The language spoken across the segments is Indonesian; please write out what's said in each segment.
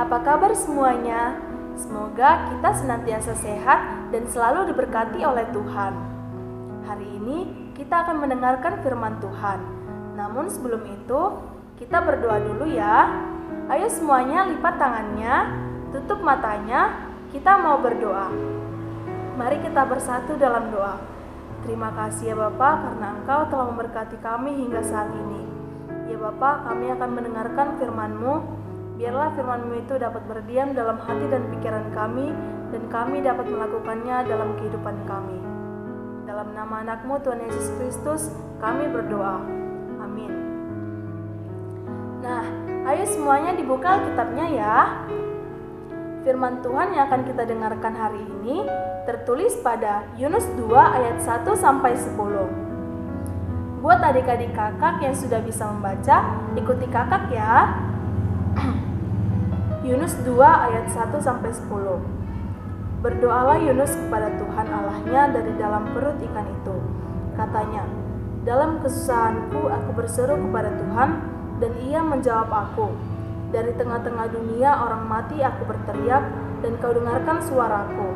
apa kabar semuanya? Semoga kita senantiasa sehat dan selalu diberkati oleh Tuhan. Hari ini kita akan mendengarkan firman Tuhan. Namun sebelum itu, kita berdoa dulu ya. Ayo semuanya lipat tangannya, tutup matanya, kita mau berdoa. Mari kita bersatu dalam doa. Terima kasih ya Bapa karena Engkau telah memberkati kami hingga saat ini. Ya Bapa, kami akan mendengarkan firman-Mu. Biarlah firman-Mu itu dapat berdiam dalam hati dan pikiran kami, dan kami dapat melakukannya dalam kehidupan kami. Dalam nama anak-Mu Tuhan Yesus Kristus, kami berdoa. Amin. Nah, ayo semuanya dibuka Alkitabnya ya. Firman Tuhan yang akan kita dengarkan hari ini tertulis pada Yunus 2 ayat 1-10. Buat adik-adik kakak yang sudah bisa membaca, ikuti kakak ya. Yunus 2 ayat 1-10. Berdoalah Yunus kepada Tuhan Allahnya dari dalam perut ikan itu. Katanya, dalam kesusahanku aku berseru kepada Tuhan, dan Ia menjawab aku. Dari tengah-tengah dunia orang mati aku berteriak, dan Kau dengarkan suaraku.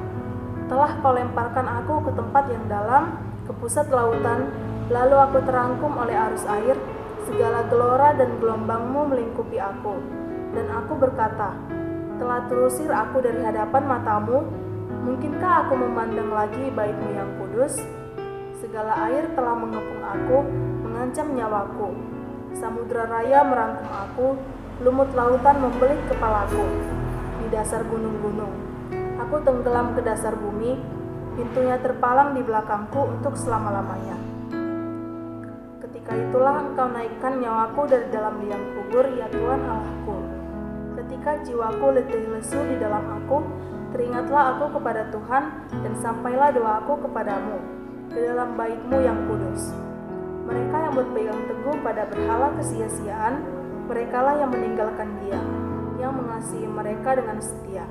Telah Kau lemparkan aku ke tempat yang dalam, ke pusat lautan, lalu aku terangkum oleh arus air, segala gelora dan gelombang-Mu melingkupi aku. Dan aku berkata, telah terusir aku dari hadapan mata-Mu, mungkinkah aku memandang lagi bait-Mu yang kudus? Segala air telah mengepung aku, mengancam nyawaku. Samudra raya merangkum aku, lumut lautan membelit kepalaku. Di dasar gunung-gunung, aku tenggelam ke dasar bumi, pintunya terpalang di belakangku untuk selama-lamanya. Ketika itulah Engkau naikkan nyawaku dari dalam liang kubur, ya Tuhan Allahku. Ketika jiwaku letih lesu di dalam aku, teringatlah aku kepada Tuhan, dan sampailah doaku kepadamu, ke dalam bait-Mu yang kudus. Mereka yang berpegang teguh pada berhala kesia-siaan, merekalah yang meninggalkan Dia, yang mengasihi mereka dengan setia.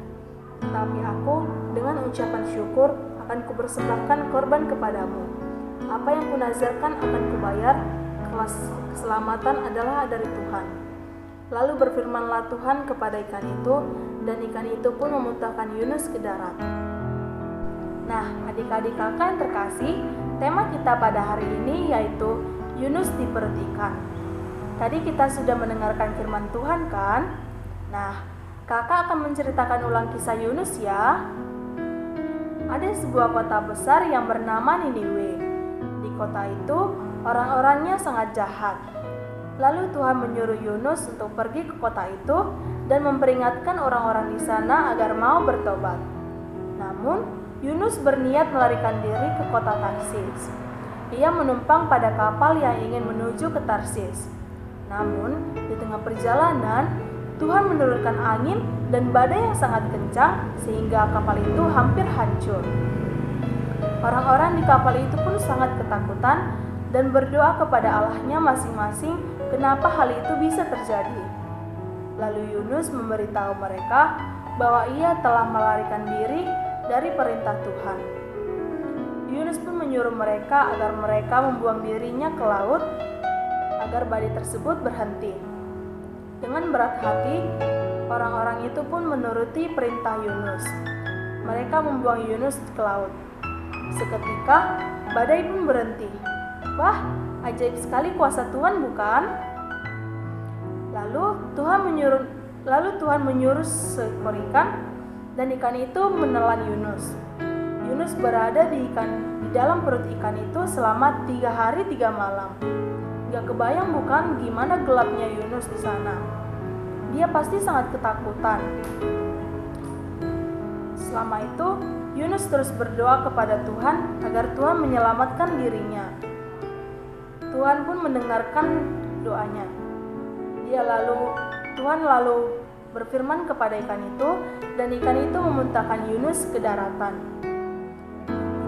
Tetapi aku, dengan ucapan syukur, akan kupersembahkan korban kepadamu. Apa yang kunazarkan akan kubayar, keselamatan adalah dari Tuhan. Lalu berfirmanlah Tuhan kepada ikan itu, dan ikan itu pun memuntahkan Yunus ke darat. Nah, adik-adik kakak yang terkasih, tema kita pada hari ini yaitu Yunus di perut ikan. Tadi kita sudah mendengarkan firman Tuhan kan? Nah, kakak akan menceritakan ulang kisah Yunus ya. Ada sebuah kota besar yang bernama Niniwe. Di kota itu, orang-orangnya sangat jahat. Lalu Tuhan menyuruh Yunus untuk pergi ke kota itu dan memperingatkan orang-orang di sana agar mau bertobat. Namun, Yunus berniat melarikan diri ke kota Tarsis. Ia menumpang pada kapal yang ingin menuju ke Tarsis. Namun, di tengah perjalanan, Tuhan menurunkan angin dan badai yang sangat kencang sehingga kapal itu hampir hancur. Orang-orang di kapal itu pun sangat ketakutan dan berdoa kepada Allahnya masing-masing kenapa hal itu bisa terjadi. Lalu Yunus memberitahu mereka bahwa ia telah melarikan diri dari perintah Tuhan. Yunus pun menyuruh mereka agar mereka membuang dirinya ke laut agar badai tersebut berhenti. Dengan berat hati, orang-orang itu pun menuruti perintah Yunus. Mereka membuang Yunus ke laut. Seketika, badai pun berhenti. Wah, ajaib sekali kuasa Tuhan bukan? Lalu Tuhan menyuruh seekor ikan, dan ikan itu menelan Yunus. Yunus berada di dalam perut ikan itu selama 3 hari 3 malam. Gak kebayang bukan gimana gelapnya Yunus di sana. Dia pasti sangat ketakutan. Selama itu, Yunus terus berdoa kepada Tuhan agar Tuhan menyelamatkan dirinya. Tuhan pun mendengarkan doanya. Tuhan lalu berfirman kepada ikan itu, dan ikan itu memuntahkan Yunus ke daratan.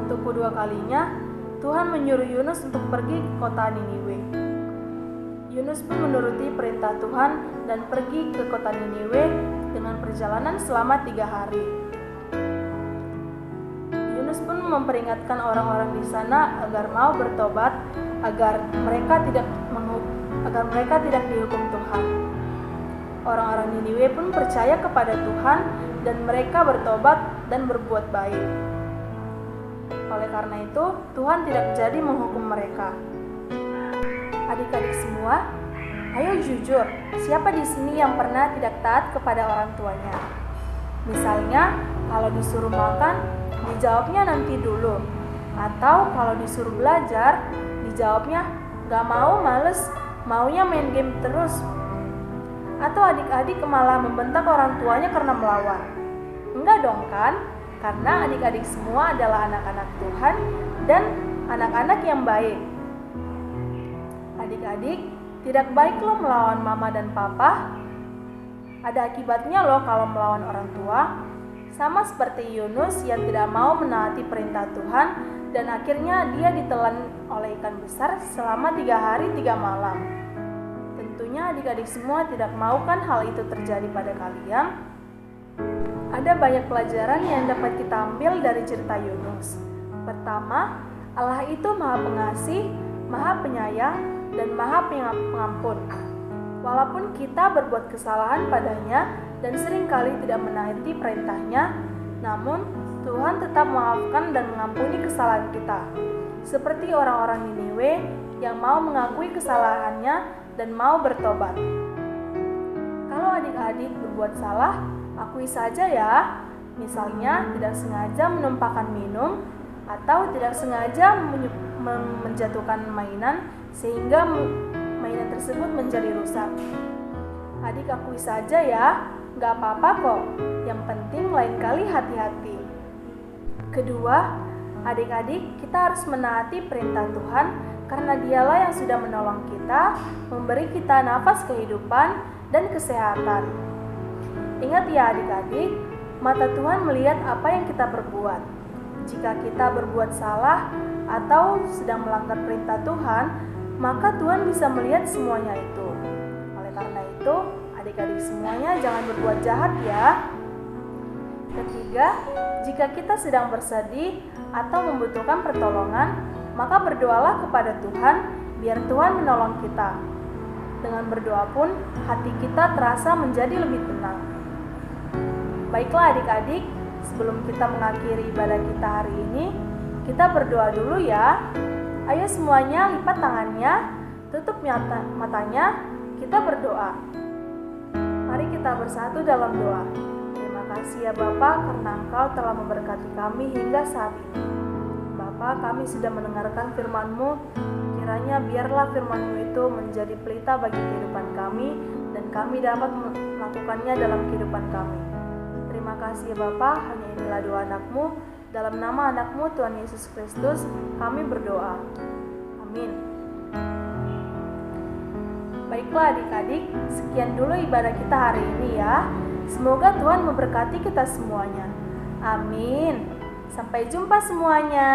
Untuk kedua kalinya, Tuhan menyuruh Yunus untuk pergi ke kota Niniwe. Yunus pun menuruti perintah Tuhan dan pergi ke kota Niniwe dengan perjalanan selama 3 hari. Yunus pun memperingatkan orang-orang di sana agar mau bertobat, agar mereka tidak dihukum Tuhan. Orang-orang Niniwe pun percaya kepada Tuhan dan mereka bertobat dan berbuat baik. Oleh karena itu, Tuhan tidak jadi menghukum mereka. Adik-adik semua, ayo jujur, siapa di sini yang pernah tidak taat kepada orang tuanya? Misalnya, kalau disuruh makan, dijawabnya nanti dulu. Atau kalau disuruh belajar, dijawabnya gak mau, males, maunya main game terus. Atau adik-adik malah membentak orang tuanya karena melawan. Enggak dong kan? Karena adik-adik semua adalah anak-anak Tuhan dan anak-anak yang baik. Adik-adik, tidak baik loh melawan mama dan papa. Ada akibatnya loh kalau melawan orang tua. Sama seperti Yunus yang tidak mau menaati perintah Tuhan dan akhirnya dia ditelan oleh ikan besar selama 3 hari 3 malam. Tentunya adik-adik semua tidak mau kan hal itu terjadi pada kalian. Ada banyak pelajaran yang dapat kita ambil dari cerita Yunus. Pertama, Allah itu Maha Pengasih, Maha Penyayang, dan Maha Pengampun. Walaupun kita berbuat kesalahan padanya dan seringkali tidak menaati perintahnya, namun Tuhan tetap memaafkan dan mengampuni kesalahan kita. Seperti orang-orang Niniwe yang mau mengakui kesalahannya dan mau bertobat. Kalau adik-adik berbuat salah, akui saja ya. Misalnya tidak sengaja menumpahkan minum atau tidak sengaja menjatuhkan mainan sehingga mainan tersebut menjadi rusak. Adik akui saja ya, gak apa-apa kok. Yang penting lain kali hati-hati. Kedua, adik-adik kita harus menaati perintah Tuhan karena dialah yang sudah menolong kita, memberi kita nafas kehidupan dan kesehatan. Ingat ya adik-adik, mata Tuhan melihat apa yang kita perbuat. Jika kita berbuat salah atau sedang melanggar perintah Tuhan, maka Tuhan bisa melihat semuanya itu. Oleh karena itu, adik-adik semuanya jangan berbuat jahat ya. Ketiga, jika kita sedang bersedih atau membutuhkan pertolongan, maka berdoalah kepada Tuhan biar Tuhan menolong kita. Dengan berdoa pun hati kita terasa menjadi lebih tenang. Baiklah adik-adik, sebelum kita mengakhiri ibadah kita hari ini, kita berdoa dulu ya. Ayo semuanya lipat tangannya, tutup matanya, kita berdoa. Mari kita bersatu dalam doa. Terima kasih ya Bapa karena Engkau telah memberkati kami hingga saat ini. Bapa, kami sudah mendengarkan firman-Mu. Kiranya biarlah firman-Mu itu menjadi pelita bagi kehidupan kami dan kami dapat melakukannya dalam kehidupan kami. Terima kasih ya Bapa, hanya inilah doa anak-Mu. Dalam nama anak-Mu Tuhan Yesus Kristus, kami berdoa. Amin. Baiklah adik-adik, sekian dulu ibadah kita hari ini ya. Semoga Tuhan memberkati kita semuanya. Amin. Sampai jumpa semuanya.